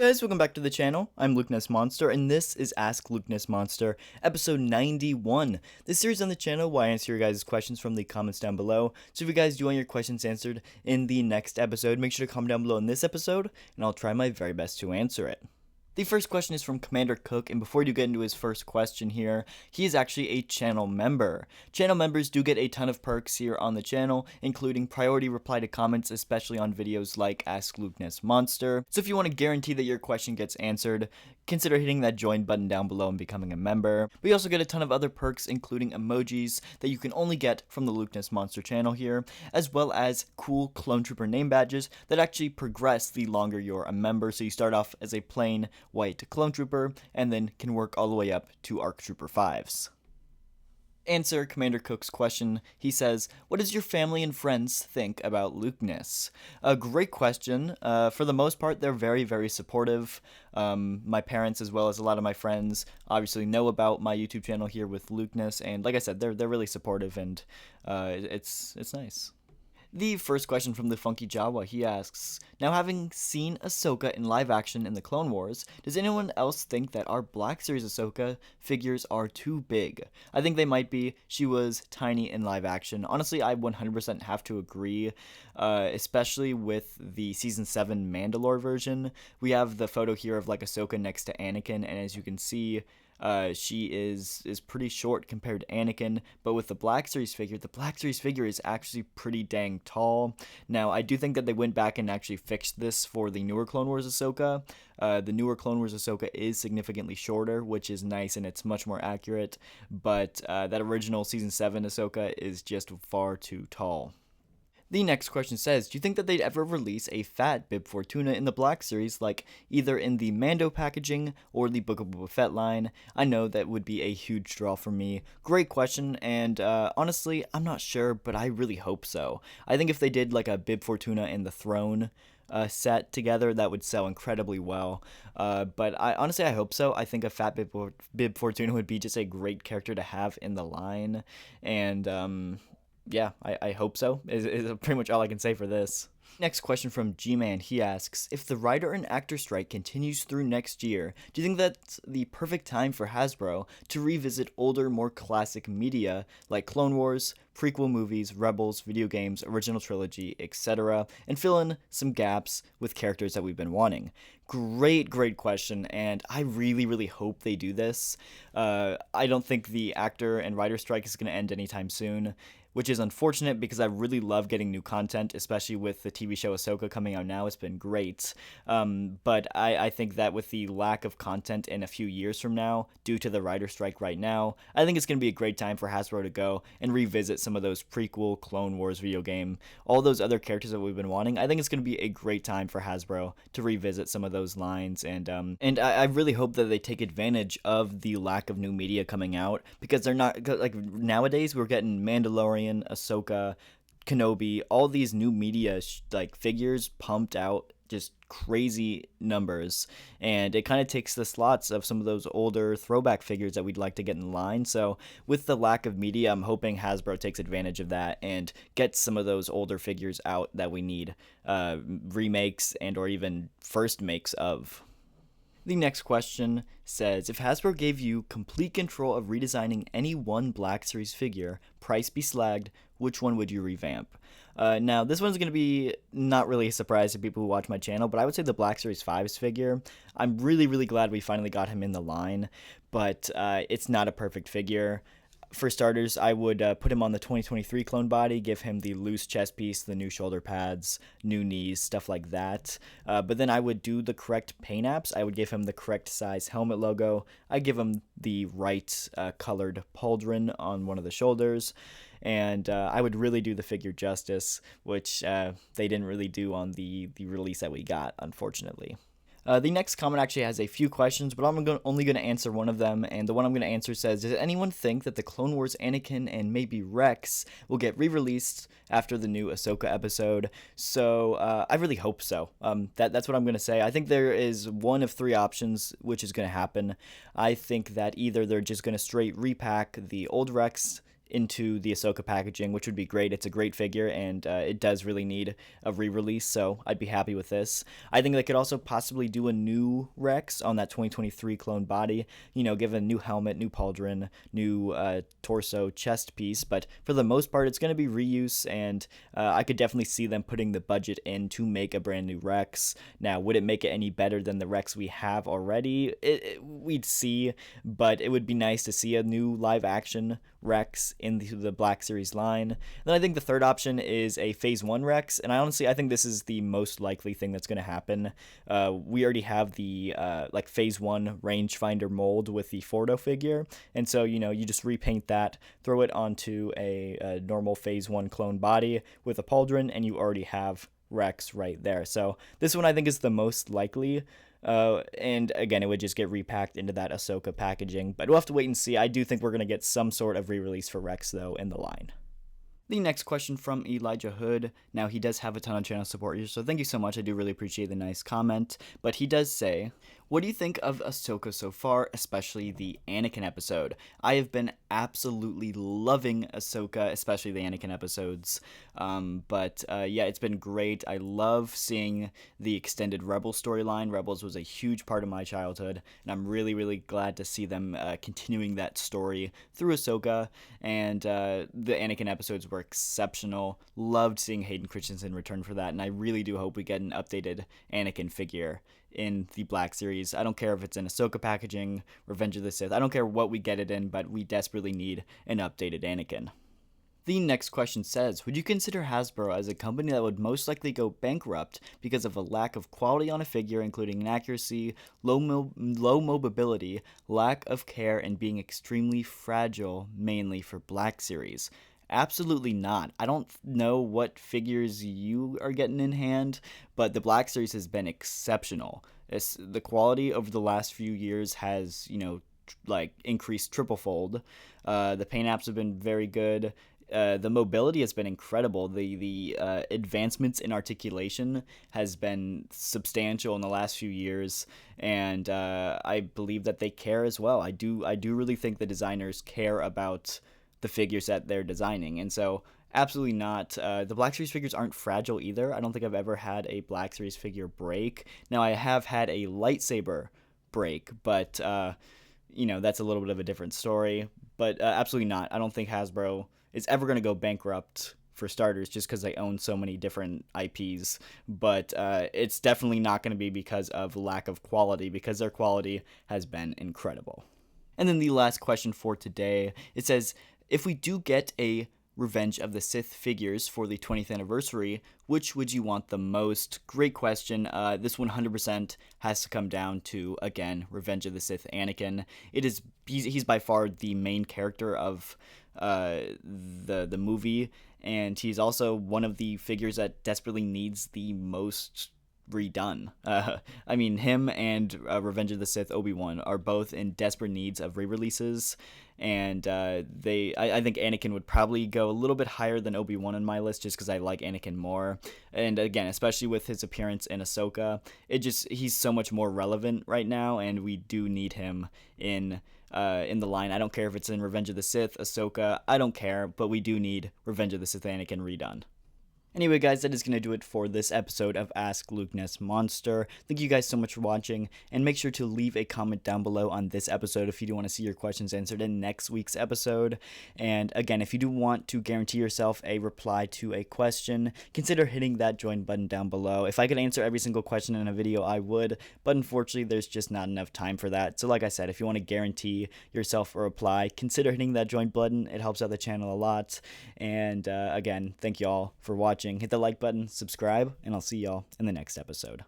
Guys, welcome back to the channel. I'm Lukenessmonster, and this is Ask Lukenessmonster, episode 91. This series on the channel where I answer your guys' questions from the comments down below. So if you guys do want your questions answered in the next episode, make sure to comment down below in this episode, and I'll try my very best to answer it. The first question is from Commander Cook, and before you get into his first question here, he is actually a channel member. Channel members do get a ton of perks here on the channel, including priority reply to comments, especially on videos like Ask Lukenessmonster. So if you want to guarantee that your question gets answered, consider hitting that join button down below and becoming a member. We also get a ton of other perks, including emojis that you can only get from the Lukenessmonster channel here, as well as cool Clone Trooper name badges that actually progress the longer you're a member. So you start off as a plain white Clone Trooper and then can work all the way up to ARC Trooper 5s. Answer Commander Cook's question. He says, what does your family and friends think about Lukeness? A great question. For the most part, they're very, very supportive. My parents, as well as a lot of my friends, obviously know about my YouTube channel here with Lukeness, and like I said, they're really supportive, and it's nice. The first question from the Funky Jawa, he asks, now having seen Ahsoka in live action in the Clone Wars, does anyone else think that our Black Series Ahsoka figures are too big? I think they might be. She was tiny in live action. Honestly, I 100% have to agree, especially with the Season 7 Mandalore version. We have the photo here of like Ahsoka next to Anakin, and as you can see, she is pretty short compared to Anakin, but with the Black Series figure is actually pretty dang tall. Now, I do think that they went back and actually fixed this for the newer Clone Wars Ahsoka. The newer Clone Wars Ahsoka is significantly shorter, which is nice and it's much more accurate, but that original Season 7 Ahsoka is just far too tall. The next question says, do you think that they'd ever release a fat Bib Fortuna in the Black Series, like either in the Mando packaging or the Book of Boba Fett line? I know that would be a huge draw for me. Great question, and honestly, I'm not sure, but I really hope so. I think if they did like a Bib Fortuna and the Throne set together, that would sell incredibly well. But honestly, I hope so. I think a fat Bib Fortuna would be just a great character to have in the line, and yeah, I hope so, is pretty much all I can say for this. Next question from G-Man, he asks, if the writer and actor strike continues through next year, do you think that's the perfect time for Hasbro to revisit older, more classic media like Clone Wars, prequel movies, Rebels, video games, original trilogy, etc., and fill in some gaps with characters that we've been wanting? Great question, and I really hope they do this. I don't think the actor and writer strike is going to end anytime soon, which is unfortunate because I really love getting new content, especially with the TV show Ahsoka coming out now. It's been great. But I think that with the lack of content in a few years from now, due to the writer strike right now, I think it's going to be a great time for Hasbro to go and revisit some of those prequel Clone Wars video game, all those other characters that we've been wanting. I think it's going to be a great time for Hasbro to revisit some of those lines, and I really hope that they take advantage of the lack of new media coming out, because they're not, like, nowadays we're getting Mandalorian, Ahsoka, Kenobi, all these new media like figures pumped out, just crazy numbers, and it kind of takes the slots of some of those older throwback figures that we'd like to get in line. So with the lack of media, I'm hoping Hasbro takes advantage of that and gets some of those older figures out that we need remakes and or even first makes of. The next question says, if Hasbro gave you complete control of redesigning any one Black Series figure, price be slagged, which one would you revamp? Now, this one's going to be not really a surprise to people who watch my channel, but I would say the Black Series 5's figure. I'm really glad we finally got him in the line, but it's not a perfect figure. For starters, I would put him on the 2023 clone body, give him the loose chest piece, the new shoulder pads, new knees, stuff like that. But then I would do the correct paint apps. I would give him the correct size helmet logo. I'd give him the right colored pauldron on one of the shoulders. And I would really do the figure justice, which they didn't really do on the release that we got, unfortunately. The next comment actually has a few questions, but I'm only going to answer one of them, and the one I'm going to answer says, does anyone think that the Clone Wars Anakin and maybe Rex will get re-released after the new Ahsoka episode? So, I really hope so. That's what I'm going to say. I think there is one of three options which is going to happen. I think that either they're just going to straight repack the old Rex into the Ahsoka packaging, which would be great. It's a great figure, and it does really need a re-release, so I'd be happy with this. I think they could also possibly do a new Rex on that 2023 clone body, give a new helmet, new pauldron, new torso, chest piece, but for the most part, it's going to be reuse, and I could definitely see them putting the budget in to make a brand new Rex. Now, would it make it any better than the Rex we have already? We'd see, but it would be nice to see a new live-action Rex in the Black Series line. Then I think the third option is a Phase 1 Rex, and I think this is the most likely thing that's going to happen. We already have the Phase 1 rangefinder mold with the Fordo figure, and so, you just repaint that, throw it onto a normal Phase 1 clone body with a pauldron, and you already have Rex right there. So this one I think is the most likely. And again, it would just get repacked into that Ahsoka packaging, but we'll have to wait and see. I do think we're going to get some sort of re-release for Rex, though, in the line. The next question from Elijah Hood. Now, he does have a ton of channel support here, so thank you so much. I do really appreciate the nice comment. But he does say, what do you think of Ahsoka so far, especially the Anakin episode? I have been absolutely loving Ahsoka, especially the Anakin episodes. Yeah, it's been great. I love seeing the extended Rebels storyline. Rebels was a huge part of my childhood, and I'm really, really glad to see them continuing that story through Ahsoka. And the Anakin episodes were exceptional. Loved seeing Hayden Christensen return for that, and I really do hope we get an updated Anakin figure in the Black Series. I don't care if it's in Ahsoka packaging, Revenge of the Sith. I don't care what we get it in, but we desperately need an updated Anakin. The next question says, would you consider Hasbro as a company that would most likely go bankrupt because of a lack of quality on a figure, including inaccuracy, low mobility, lack of care, and being extremely fragile, mainly for Black Series? Absolutely not. I don't know what figures you are getting in hand, but the Black Series has been exceptional. The quality over the last few years has, increased triple-fold. The paint apps have been very good. The mobility has been incredible. The advancements in articulation has been substantial in the last few years, and I believe that they care as well. I do really think the designers care about the figures that they're designing, and so absolutely not. The Black Series figures aren't fragile either. I don't think I've ever had a Black Series figure break. Now, I have had a lightsaber break, but that's a little bit of a different story. But absolutely not. I don't think Hasbro is ever going to go bankrupt, for starters, just because they own so many different IPs. But it's definitely not going to be because of lack of quality, because their quality has been incredible. And then the last question for today, it says, if we do get a Revenge of the Sith figures for the 20th anniversary, which would you want the most? Great question. This 100% has to come down to, again, Revenge of the Sith Anakin. He's by far the main character of the movie, and he's also one of the figures that desperately needs the most redone. Him and Revenge of the Sith Obi-Wan are both in desperate needs of re-releases, and I think Anakin would probably go a little bit higher than Obi-Wan on my list, just because I like Anakin more. And again, especially with his appearance in Ahsoka, he's so much more relevant right now, and we do need him in the line. I don't care if it's in Revenge of the Sith, Ahsoka, I don't care, but we do need Revenge of the Sith Anakin redone. Anyway, guys, that is going to do it for this episode of Ask Lukenessmonster. Thank you guys so much for watching, and make sure to leave a comment down below on this episode if you do want to see your questions answered in next week's episode. And again, if you do want to guarantee yourself a reply to a question, consider hitting that join button down below. If I could answer every single question in a video, I would, but unfortunately, there's just not enough time for that. So like I said, if you want to guarantee yourself a reply, consider hitting that join button. It helps out the channel a lot. And again, thank you all for watching. Hit the like button, subscribe, and I'll see y'all in the next episode.